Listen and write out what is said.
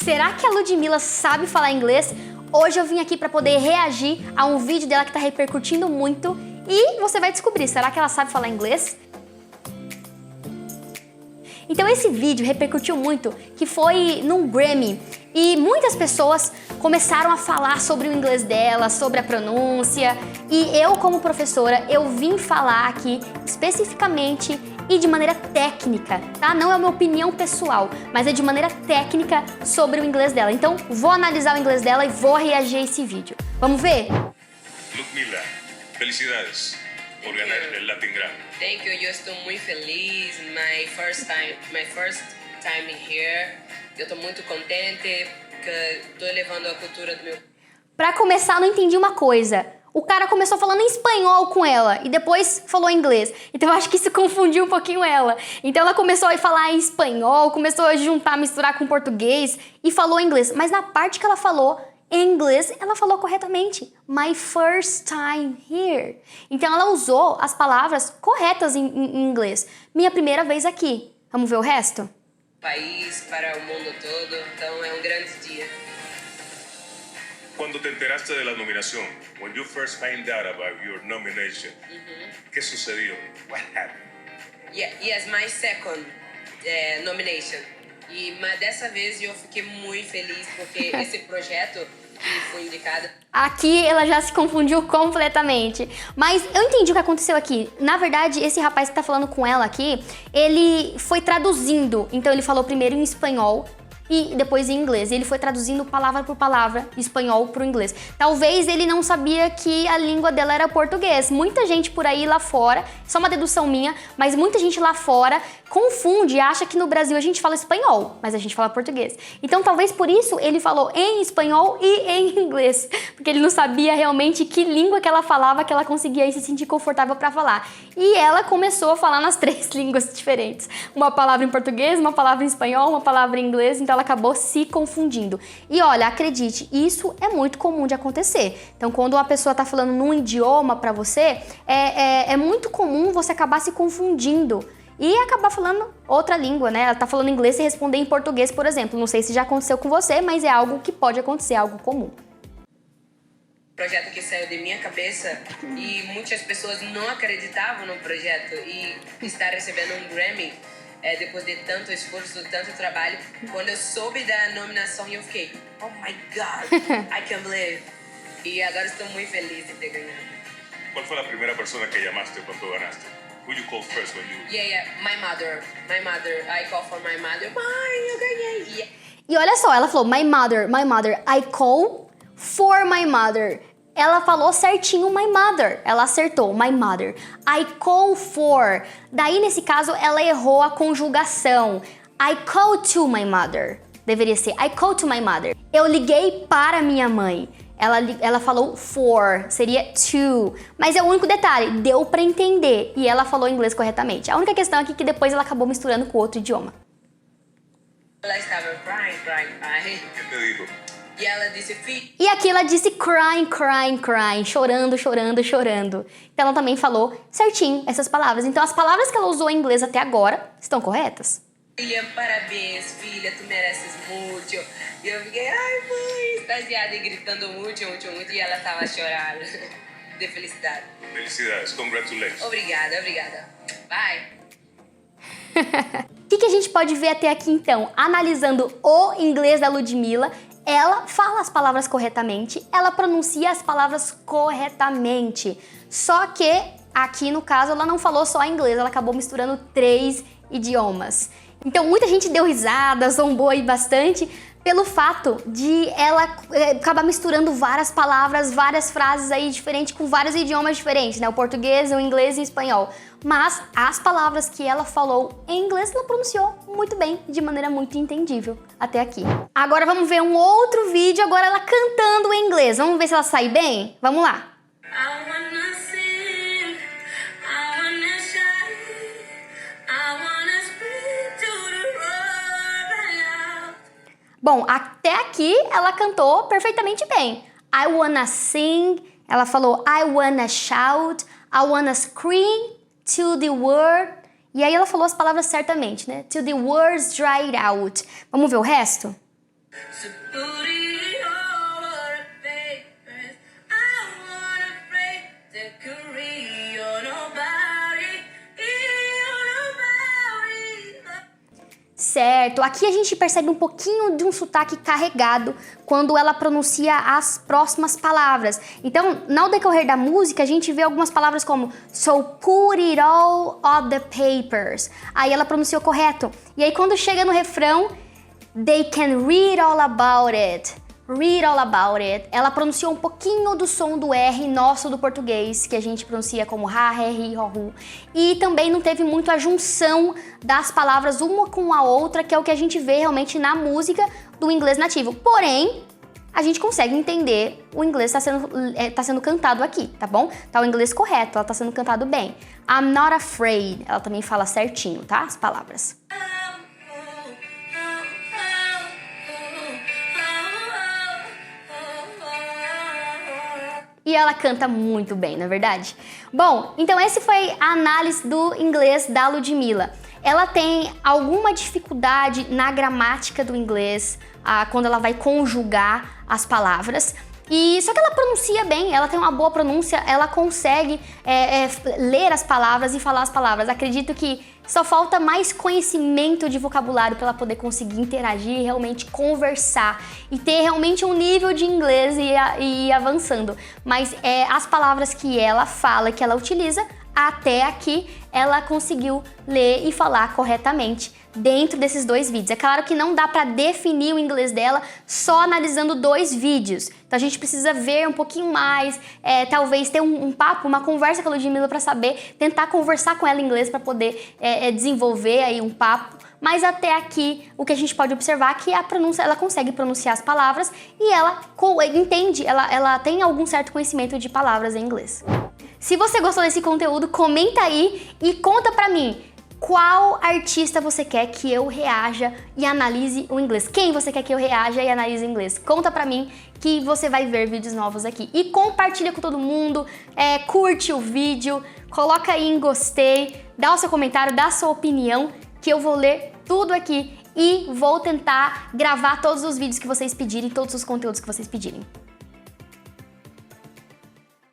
Será que a Ludmilla sabe falar inglês? Hoje eu vim aqui para poder reagir a um vídeo dela que está repercutindo muito e você vai descobrir, será que ela sabe falar inglês? Então esse vídeo repercutiu muito, que foi num Grammy, e muitas pessoas começaram a falar sobre o inglês dela, sobre a pronúncia, e eu como professora, eu vim falar aqui especificamente e de maneira técnica, tá? Não é uma opinião pessoal, mas é de maneira técnica sobre o inglês dela. Então vou analisar o inglês dela e vou reagir a esse vídeo. Vamos ver? Ludmilla, felicidades por ganar el Latin Grammy. Thank you, eu estou muito feliz. My first time here. Eu estou muito contente que estou levando a cultura do meu... Pra começar, não entendi uma coisa. O cara começou falando em espanhol com ela e depois falou em inglês. Então eu acho que isso confundiu um pouquinho ela. Então ela começou a falar em espanhol, começou a juntar, misturar com português e falou em inglês. Mas na parte que ela falou em inglês, ela falou corretamente. My first time here. Então ela usou as palavras corretas em inglês. Minha primeira vez aqui. Vamos ver o resto? País, para o mundo todo. Então é um grande dia. Cuando te enteraste de la nominación, when you first find out about your nomination, ¿qué sucedió? What happened? Yes, my second nomination. Mas dessa vez eu fiquei muito feliz porque esse projeto que foi indicado... Aqui ela já se confundiu completamente. Mas eu entendi o que aconteceu aqui. Na verdade, esse rapaz que tá falando com ela aqui, ele foi traduzindo. Então ele falou primeiro em espanhol e depois em inglês. Ele foi traduzindo palavra por palavra, espanhol pro inglês. Talvez ele não sabia que a língua dela era português. Muita gente por aí lá fora, só uma dedução minha, mas muita gente lá fora confunde e acha que no Brasil a gente fala espanhol, mas a gente fala português. Então talvez por isso ele falou em espanhol e em inglês, porque ele não sabia realmente que língua que ela falava, que ela conseguia aí se sentir confortável para falar. E ela começou a falar nas 3 línguas diferentes. Uma palavra em português, uma palavra em espanhol, uma palavra em inglês, então ela acabou se confundindo. E olha, acredite, isso é muito comum de acontecer. Então quando uma pessoa tá falando num idioma para você, é muito comum você acabar se confundindo e acabar falando outra língua, né? Ela tá falando inglês e responder em português, por exemplo. Não sei se já aconteceu com você, mas é algo que pode acontecer, algo comum. Projeto que saiu de minha cabeça e muitas pessoas não acreditavam no projeto e estar recebendo um Grammy depois de tanto esforço, tanto trabalho. Quando eu soube da nominação, eu fiquei, oh my God, I can't believe. E agora estou muito feliz de ter ganhado. ¿Cuál fue la primera persona que llamaste cuando ganaste? Who you called first when you... Yeah, my mother. I call for my mother. Mãe, eu ganhei. Yeah. E olha só, ela falou my mother, I call for my mother. Ela falou certinho my mother, ela acertou, my mother. I call for. Daí, nesse caso, ela errou a conjugação. I call to my mother. Deveria ser I call to my mother. Eu liguei para minha mãe. Ela falou for, seria to. Mas é o único detalhe, deu pra entender. E ela falou inglês corretamente. A única questão aqui é que depois ela acabou misturando com outro idioma. Ela estava crying. ¿Qué te dijo? E ela disse, filho. E aqui ela disse crying, chorando. Então ela também falou certinho essas palavras. Então as palavras que ela usou em inglês até agora estão corretas? Filha, parabéns, filha, tu mereces muito. E eu fiquei, ai mãe, extasiada e gritando muito, e ela tava chorando de felicidade. Felicidades, congratulations. Obrigada. Bye. O que a gente pode ver até aqui então? Analisando o inglês da Ludmilla, ela fala as palavras corretamente, ela pronuncia as palavras corretamente. Só que aqui no caso ela não falou só inglês, ela acabou misturando 3 idiomas. Então muita gente deu risada, zombou aí bastante pelo fato de ela acabar misturando várias palavras, várias frases aí diferentes com vários idiomas diferentes, né? O português, o inglês e o espanhol. Mas as palavras que ela falou em inglês ela pronunciou muito bem, de maneira muito entendível até aqui. Agora vamos ver um outro vídeo, agora ela cantando em inglês. Vamos ver se ela sai bem? Vamos lá. Bom, até aqui ela cantou perfeitamente bem. I wanna sing, ela falou I wanna shout, I wanna scream to the world. E aí ela falou as palavras certamente, né? Till the words dried out. Vamos ver o resto? So put it all on papers. I wanna break the career about it. Certo, aqui a gente percebe um pouquinho de um sotaque carregado quando ela pronuncia as próximas palavras. Então, no decorrer da música, a gente vê algumas palavras como so put it all on the papers. Aí ela pronunciou correto. E aí quando chega no refrão, they can read all about it. Read all about it. Ela pronunciou um pouquinho do som do R nosso do português, que a gente pronuncia como ha, he, hi, ho, hu. E também não teve muito a junção das palavras uma com a outra, que é o que a gente vê realmente na música do inglês nativo. Porém, a gente consegue entender o inglês tá sendo cantado aqui, tá bom? Tá o inglês correto, ela tá sendo cantado bem. I'm not afraid. Ela também fala certinho, tá? As palavras. E ela canta muito bem, não é verdade? Bom, então essa foi a análise do inglês da Ludmilla. Ela tem alguma dificuldade na gramática do inglês, quando ela vai conjugar as palavras. Só que ela pronuncia bem, ela tem uma boa pronúncia, ela consegue ler as palavras e falar as palavras. Acredito que só falta mais conhecimento de vocabulário para ela poder conseguir interagir e realmente conversar e ter realmente um nível de inglês e ir avançando. Mas as palavras que ela fala, que ela utiliza, até aqui ela conseguiu ler e falar corretamente dentro desses 2 vídeos. É claro que não dá para definir o inglês dela só analisando 2 vídeos. Então a gente precisa ver um pouquinho mais, talvez ter um papo, uma conversa com a Ludmilla para saber, tentar conversar com ela em inglês para poder desenvolver aí um papo. Mas até aqui o que a gente pode observar é que a pronúncia, ela consegue pronunciar as palavras e ela entende, ela tem algum certo conhecimento de palavras em inglês. Se você gostou desse conteúdo, comenta aí e conta pra mim qual artista você quer que eu reaja e analise o inglês. Quem você quer que eu reaja e analise o inglês? Conta pra mim que você vai ver vídeos novos aqui. E compartilha com todo mundo, curte o vídeo, coloca aí em gostei, dá o seu comentário, dá a sua opinião, que eu vou ler tudo aqui e vou tentar gravar todos os vídeos que vocês pedirem, todos os conteúdos que vocês pedirem.